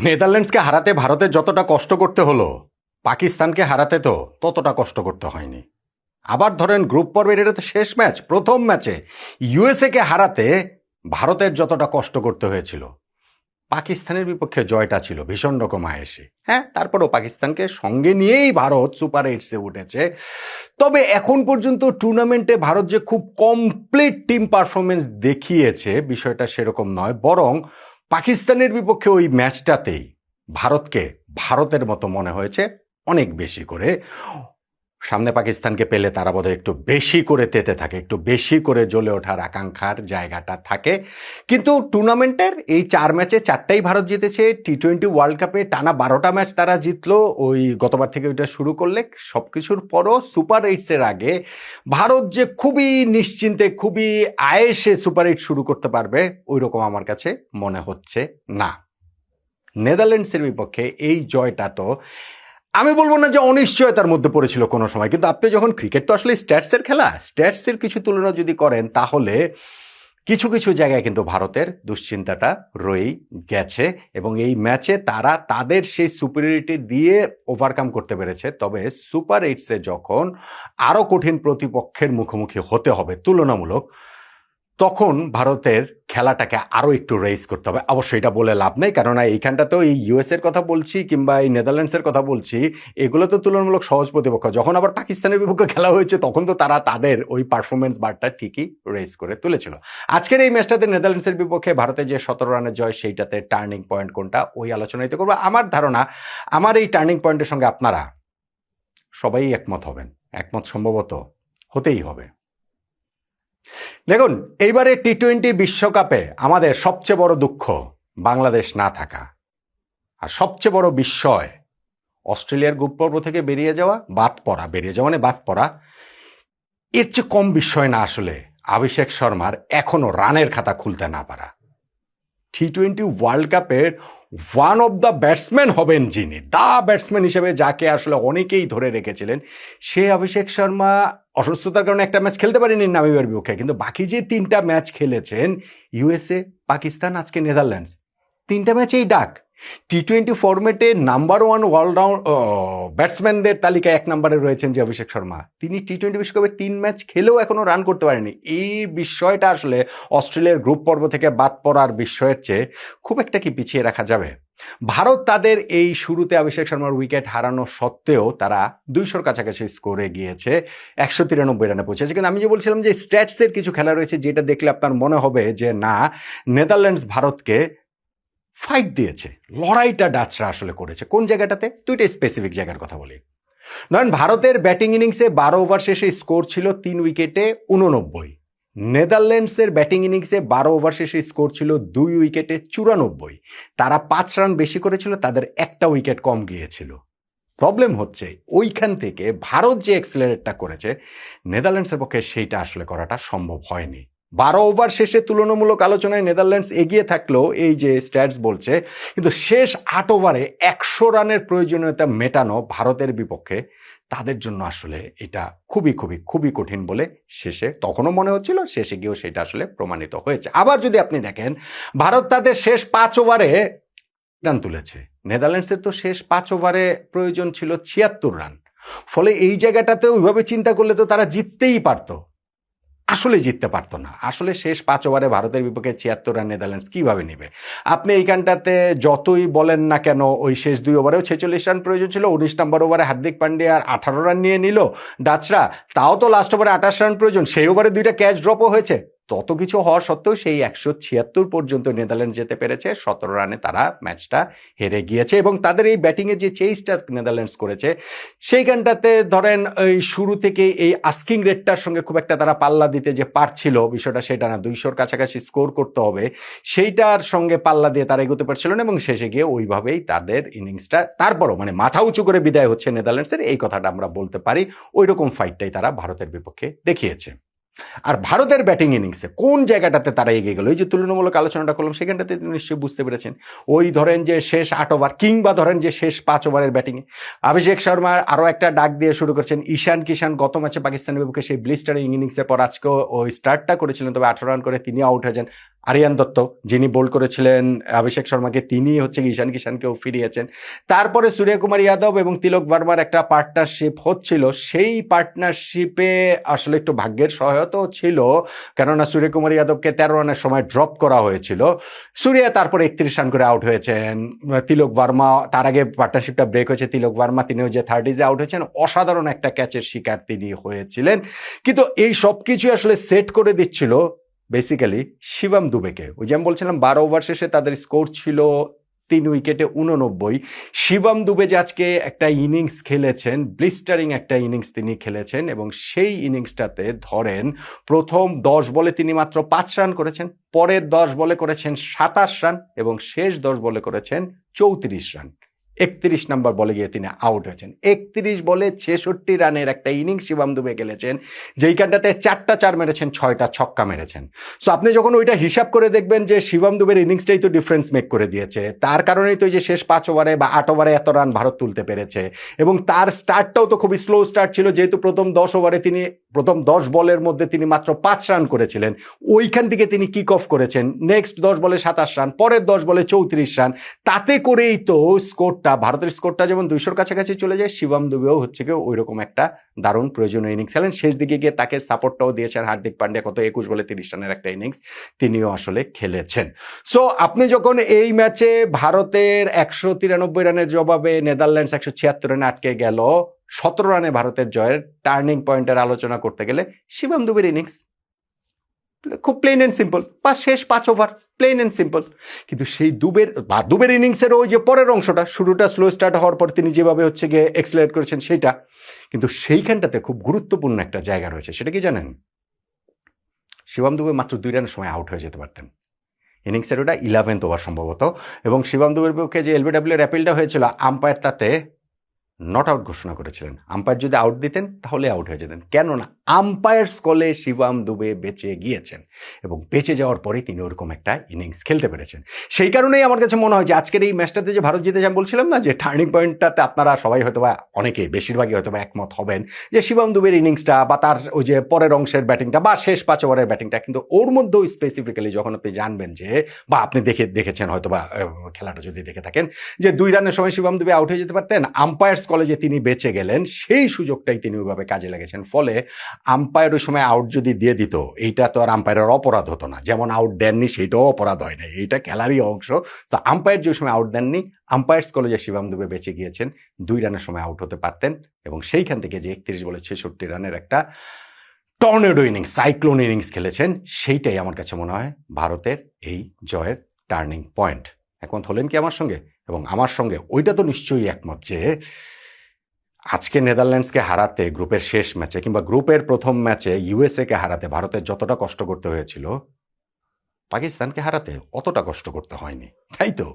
নেদারল্যান্ডসকে হারাতে ভারতের যতটা কষ্ট করতে হলো, পাকিস্তানকে হারাতে তো ততটা কষ্ট করতে হয়নি। আবার ধরেন গ্রুপ পর্বের এটা তো শেষ ম্যাচ, প্রথম ম্যাচে ইউএসএ-কে হারাতে ভারতের যতটা কষ্ট করতে হয়েছিল, পাকিস্তানের বিপক্ষে জয়টা ছিল ভীষণ রকম আয়েসে। হ্যাঁ, তারপরও পাকিস্তানকে সঙ্গে নিয়েই ভারত সুপার এইটসে উঠেছে। তবে এখন পর্যন্ত টুর্নামেন্টে ভারত যে খুব কমপ্লিট টিম পারফরমেন্স দেখিয়েছে, বিষয়টা সেরকম নয়। বরং পাকিস্তানের বিপক্ষে ওই ম্যাচটাতেই ভারতকে ভারতের মতো মনে হয়েছে অনেক বেশি করে। সামনে পাকিস্তানকে পেলে তারা বোধহয় একটু বেশি করে তেতে থাকে, একটু বেশি করে জ্বলে ওঠার আকাঙ্ক্ষার জায়গাটা থাকে। কিন্তু টুর্নামেন্টের এই 4 ম্যাচে 4টাই ভারত জিতেছে। টি-20 ওয়ার্ল্ড কাপে টানা 12টা ম্যাচ তারা জিতলো, ওই গতবার থেকে ওইটা শুরু করলে। সব কিছুর পরও সুপার এইটসের আগে ভারত যে খুবই নিশ্চিন্তে, খুবই আয়েসে সুপার এইট শুরু করতে পারবে, ওই রকম আমার কাছে মনে হচ্ছে না। নেদারল্যান্ডসের বিপক্ষে এই জয়টা তো আমি বলবো না যে অনিশ্চয়তার মধ্যে পড়েছিল কোনো সময়, কিন্তু আপনি যখন ক্রিকেট তো আসলে স্ট্যাটসের খেলা, স্ট্যাটসের কিছু তুলনা যদি করেন তাহলে কিছু কিছু জায়গায় কিন্তু ভারতের দুশ্চিন্তাটা রয়েই গেছে। এবং এই ম্যাচে তারা তাদের সেই সুপিরিয়রিটি দিয়ে ওভারকাম করতে পেরেছে। তবে সুপার এইটসে যখন আরও কঠিন প্রতিপক্ষের মুখোমুখি হতে হবে তুলনামূলক, তখন ভারতের খেলাটাকে আরও একটু রেইজ করতে হবে। অবশ্যই এটা বলে লাভ নেই, কেননা এইখানটাতেও এই ইউএসের কথা বলছি কিংবা এই নেদারল্যান্ডসের কথা বলছি, এগুলো তো তুলনামূলক সহজ প্রতিপক্ষ। যখন আবার পাকিস্তানের বিপক্ষে খেলা হয়েছে তখন তো তারা তাদের ওই পারফরমেন্স বারটা ঠিকই রেইজ করে তুলেছিল। আজকের এই ম্যাচটাতে নেদারল্যান্ডসের বিপক্ষে ভারতের যে 17 রানের জয়, সেইটাতে টার্নিং পয়েন্ট কোনটা, ওই আলোচনাইতে করবো। আমার ধারণা আমার এই টার্নিং পয়েন্টের সঙ্গে আপনারা সবাই একমত হবেন, একমত সম্ভবত হতেই হবে। দেখুন, এইবারে টি-20 বিশ্বকাপে আমাদের সবচেয়ে বড় দুঃখ বাংলাদেশ না থাকা, আর সবচেয়ে বড় বিস্ময় অস্ট্রেলিয়ার গ্রুপ পর্ব থেকে বেরিয়ে যাওয়া, বেরিয়ে যাওয়া মানে বাদ পড়া। এর চেয়ে কম বিস্ময় না আসলে অভিষেক শর্মার এখনো রানের খাতা খুলতে না পারা। টি-20 ওয়ার্ল্ড কাপের ওয়ান অফ দ্য ব্যাটসম্যান হবেন যিনি, ব্যাটসম্যান হিসেবে যাকে আসলে অনেকেই ধরে রেখেছিলেন, সে অভিষেক শর্মা অসুস্থতার কারণে একটা ম্যাচ খেলতে পারেনি নামিবিয়ার বিপক্ষে, কিন্তু বাকি যে 3টা ম্যাচ খেলেছেন, ইউএসএ, পাকিস্তান, আজকে নেদারল্যান্ডস, 3টা ম্যাচেই ডাক। টি-20 ফরম্যাটে নাম্বার 1 অলরাউন্ড ব্যাটসম্যানদের তালিকায় 1 নম্বরে রয়েছেন যে অভিষেক শর্মা, তিনি টি-20 বিশ্বকাপে 3 ম্যাচ খেলেও এখনো রান করতে পারেনি। এই বিষয়টা আসলে অস্ট্রেলিয়ার গ্রুপ পর্ব থেকে বাদ পড়ার বিষয়ের চেয়ে খুব একটা কি পিছিয়ে রাখা যাবে? ভারত তাদের এই শুরুতে অভিষেক শর্মার উইকেট হারানো সত্ত্বেও তারা 200-র কাছাকাছি স্কোরে গিয়েছে, 193 রানে পৌঁছেছে। কিন্তু আমি যে বলছিলাম যে স্ট্যাটসের কিছু খেলা রয়েছে যেটা দেখলে আপনার মনে হবে যে না, নেদারল্যান্ডস ভারতকে ফাইট দিয়েছে, লড়াইটা ডাচরা আসলে করেছে। কোন জায়গাটাতে? 2টা স্পেসিফিক জায়গার কথা বলি। ধরেন, ভারতের ব্যাটিং ইনিংসে 12 ওভার শেষে স্কোর ছিল 3 উইকেটে 89। নেদারল্যান্ডসের ব্যাটিং ইনিংসে 12 ওভার শেষে স্কোর ছিল 2 উইকেটে 94। তারা 5 রান বেশি করেছিল, তাদের একটা উইকেট কম গিয়েছিল। প্রবলেম হচ্ছে ওইখান থেকে ভারত যে এক্সেলারেটটা করেছে, নেদারল্যান্ডসের পক্ষে সেইটা আসলে করাটা সম্ভব হয়নি। 12 ওভার শেষে তুলনামূলক আলোচনায় নেদারল্যান্ডস এগিয়ে থাকলেও এই যে স্ট্যাটস বলছে, কিন্তু শেষ 8 ওভারে 100 রানের প্রয়োজনীয়তা মেটানো ভারতের বিপক্ষে তাদের জন্য আসলে এটা খুবই খুবই খুবই কঠিন বলে শেষে তখনও মনে হচ্ছিল, শেষে গিয়েও সেটা আসলে প্রমাণিত হয়েছে। আবার যদি আপনি দেখেন, ভারত তাদের শেষ 5 ওভারে রান তুলেছে, নেদারল্যান্ডসের তো শেষ 5 ওভারে প্রয়োজন ছিল 76 রান। ফলে এই জায়গাটাতে ওইভাবে চিন্তা করলে তো তারা জিততেই পারতো, আসলে জিততে পারতো না। আসলে শেষ 5 ওভারে ভারতের বিপক্ষে 76 রান নেদারল্যান্ডস কিভাবে নেবে? আপনি এইখানটাতে যতই বলেন না কেন, ওই শেষ 2 ওভারেও 46 রান প্রয়োজন ছিল, 19 নম্বর ওভারে হার্দিক পান্ডিয়া 18 রান নিয়ে নিল ডাচরা, তাও তো লাস্ট ওভারে 28 রান প্রয়োজন, সেই ওভারে 2টা ক্যাচ ড্রপও হয়েছে। তত কিছু হওয়া সত্ত্বেও সেই 176 পর্যন্ত নেদারল্যান্ড যেতে পেরেছে, 17 রানে তারা ম্যাচটা হেরে গিয়েছে। এবং তাদের এই ব্যাটিংয়ের যে চেইসটা নেদারল্যান্ডস করেছে, সেইখানটাতে ধরেন ওই শুরু থেকে এই আস্কিং রেটটার সঙ্গে খুব একটা তারা পাল্লা দিতে যে পারছিল, বিষয়টা সেটা না, 200-র কাছাকাছি স্কোর করতে হবে, সেইটার সঙ্গে পাল্লা দিয়ে তারা এগোতে পারছিল না। এবং শেষে গিয়ে ওইভাবেই তাদের ইনিংসটা তারপরও মানে মাথা উঁচু করে বিদায় হচ্ছে নেদারল্যান্ডসের, এই কথাটা আমরা বলতে পারি। ওই রকম ফাইটটাই তারা ভারতের বিপক্ষে দেখিয়েছে। আর ভারতের ব্যাটিং ইনিংসে কোন জায়গাটাতে তারা এগিয়ে গেল, এই যে তুলনামূলক আলোচনাটা করলাম, সেখানটাতে নিশ্চয়ই বুঝতে পেরেছেন। ওই ধরেন যে শেষ 8 ওভার কিংবা ধরেন যে শেষ 5 ওভারের ব্যাটিংয়ে অভিষেক শর্মা আরও একটা ডাক দিয়ে শুরু করছেন। ঈশান কিষান গত ম্যাচে পাকিস্তানের বিপক্ষে সেই ব্লিস্টারিং ইনিংসের পর আজকেও ওই স্টার্টটা করেছিলেন, তবে 18 রান করে তিনি আউট হয়ে যান। আরিয়ান দত্ত যিনি বোল্ড করেছিলেন অভিষেক শর্মাকে, তিনি হচ্ছে ঈশান কিষানকেও ফিরিয়েছেন। তারপরে সূর্যকুমার যাদব এবং তিলক ভার্মার একটা পার্টনারশিপ হচ্ছিল, সেই পার্টনারশিপে আসলে একটু ভাগ্যের সহায়তাও ছিল, কেননা সূর্যকুমার যাদবকে 13 রানের সময় ড্রপ করা হয়েছিল। সূর্য তারপরে 31 রান করে আউট হয়েছেন। তিলক ভার্মা, তার আগে পার্টনারশিপটা ব্রেক হয়েছে, তিলক ভার্মা তিনিও যে 30s আউট হয়েছেন, অসাধারণ একটা ক্যাচের শিকার তিনি হয়েছিলেন। কিন্তু এই সব কিছু আসলে সেট করে দিচ্ছিল বেসিক্যালি শিবম দুবেকে। ওই যে আমি বলছিলাম 12 ওভার শেষে তাদের স্কোর ছিল 3 উইকেটে 89। শিবম দুবে যে আজকে একটা ইনিংস খেলেছেন, ব্লিস্টারিং একটা ইনিংস তিনি খেলেছেন, এবং সেই ইনিংসটাতে ধরেন প্রথম 10 বলে তিনি মাত্র 5 রান করেছেন, পরের 10 বলে করেছেন 27 রান, এবং শেষ 10 বলে করেছেন 34 রান। 31 নম্বর বলে গিয়ে তিনি আউট হয়েছেন। 31 বলে 66 রানের একটা ইনিংস শিবম দুবে খেলেছেন, যেইখানটাতে 4টা 4 মেরেছেন, 6টা ছক্কা মেরেছেন। সো আপনি যখন ওইটা হিসাব করে দেখবেন যে শিবম দুবের ইনিংসটাই তো ডিফারেন্স মেক করে দিয়েছে, তার কারণেই তো যে শেষ 5 ওভারে বা 8 ওভারে এত রান ভারত তুলতে পেরেছে। এবং তার স্টার্টটাও তো খুবই স্লো স্টার্ট ছিল, যেহেতু প্রথম 10 ওভারে তিনি প্রথম 10 বলের মধ্যে তিনি মাত্র 5 রান করেছিলেন, ওইখান থেকে তিনি কিক অফ করেছেন। নেক্সট 10 বলে 27 রান, পরের 10 বলে 34 রান, তাতে করেই তো স্কোরটা, ভারতের স্কোরটা যেমন 200-র কাছাকাছি চলে যায়, শিবম দুবেও হচ্ছে কি ওই রকম একটা দারুণ প্রয়োজনীয় ইনিংস খেলেন। শেষ দিকে গিয়ে তাকে সাপোর্টটাও দিয়েছেন হার্দিক পান্ডিয়া, কত 21 বলে 30 রানের একটা ইনিংস তিনিও আসলে খেলেছেন। সো আপনি যখন এই ম্যাচে ভারতের 193 রানের জবাবে নেদারল্যান্ডস 176 রানে আটকে গেল, 17 রানে ভারতের জয়ের টার্নিং পয়েন্টের আলোচনা করতে গেলে শিবম দুবের ইনিংস খুব প্লেন অ্যান্ড সিম্পল, বা শেষ 5 ওভার প্লেন অ্যান্ড সিম্পল। কিন্তু সেই দুবের ইনিংসের ওই যে পরের অংশটা, শুরুটা স্লো স্টার্ট হওয়ার পর তিনি যেভাবে হচ্ছে গিয়ে এক্সেলারেট করেছেন সেইটা, কিন্তু সেইখানটাতে খুব গুরুত্বপূর্ণ একটা জায়গা রয়েছে। সেটা কি জানেন? শিবম দুবে মাত্র 2 রানের সময় আউট হয়ে যেতে পারতেন। ইনিংসের ওটা 11th ওভার সম্ভবত, এবং শিবম দুবের পক্ষে যে এলবিডব্লিউ এর অ্যাপিলটা হয়েছিল, আম্পায়ার তাতে নট আউট ঘোষণা করেছিলেন। আম্পায়ার যদি আউট দিতেন তাহলে আউট হয়ে যেতেন, কেননা আম্পায়ার্স কলে শিবম দুবে বেঁচে গিয়েছেন, এবং বেঁচে যাওয়ার পরে তিনি ওরকম একটা ইনিংস খেলতে পেরেছেন। সেই কারণেই আমার কাছে মনে হয় যে আজকের এই ম্যাচটাতে যে ভারত জিতে, আমি বলছিলাম না যে টার্নিং পয়েন্টটাতে আপনারা সবাই হয়তো বা অনেকেই, বেশিরভাগই হয়তো বা একমত হবেন যে শিবম দুবের ইনিংসটা বা তার ওই যে পরের অংশের ব্যাটিংটা বা শেষ 5 ওভারের ব্যাটিংটা, কিন্তু ওর মধ্যেও স্পেসিফিক্যালি যখন আপনি জানবেন যে, বা আপনি দেখেছেন হয়তো বা খেলাটা যদি দেখে থাকেন, যে 2 রানের সময় শিবম দুবে আউট হয়ে যেতে পারতেন, আম্পায়ার্স কলে যে তিনি বেঁচে গেলেন সেই সুযোগটাই তিনি ওইভাবে কাজে লেগেছেন। ফলে আম্পায়ার ওই সময় আউট যদি দিয়ে দিত, এইটা তো আর আম্পায়ারের অপরাধ হতো না, যেমন আউট দেননি সেইটাও অপরাধ হয় না, এইটা খেলারই অংশ। তো আম্পায়ার যে সময় আউট দেননি, আম্পায়ার্স কলেজে শিবম দুবে বেঁচে গিয়েছেন, 2 রানের সময় আউট হতে পারতেন, এবং সেইখান থেকে যে 31 বলে 66 রানের একটা টর্নেডো ইনিংস, সাইক্লোন ইনিংস খেলেছেন, সেইটাই আমার কাছে মনে হয় ভারতের এই জয়ের টার্নিং পয়েন্ট। একমত হলেন কি আমার সঙ্গে? এবং আমার সঙ্গে ওইটা তো নিশ্চয়ই একমত যে আজকে নেদারল্যান্ডসকে হারাতে গ্রুপের শেষ ম্যাচে কিংবা গ্রুপের প্রথম ম্যাচে ইউএসএ কে হারাতে ভারতের যতটা কষ্ট করতে হয়েছিল, পাকিস্তানকে হারাতে অতটা কষ্ট করতে হয়নি, তাই তো?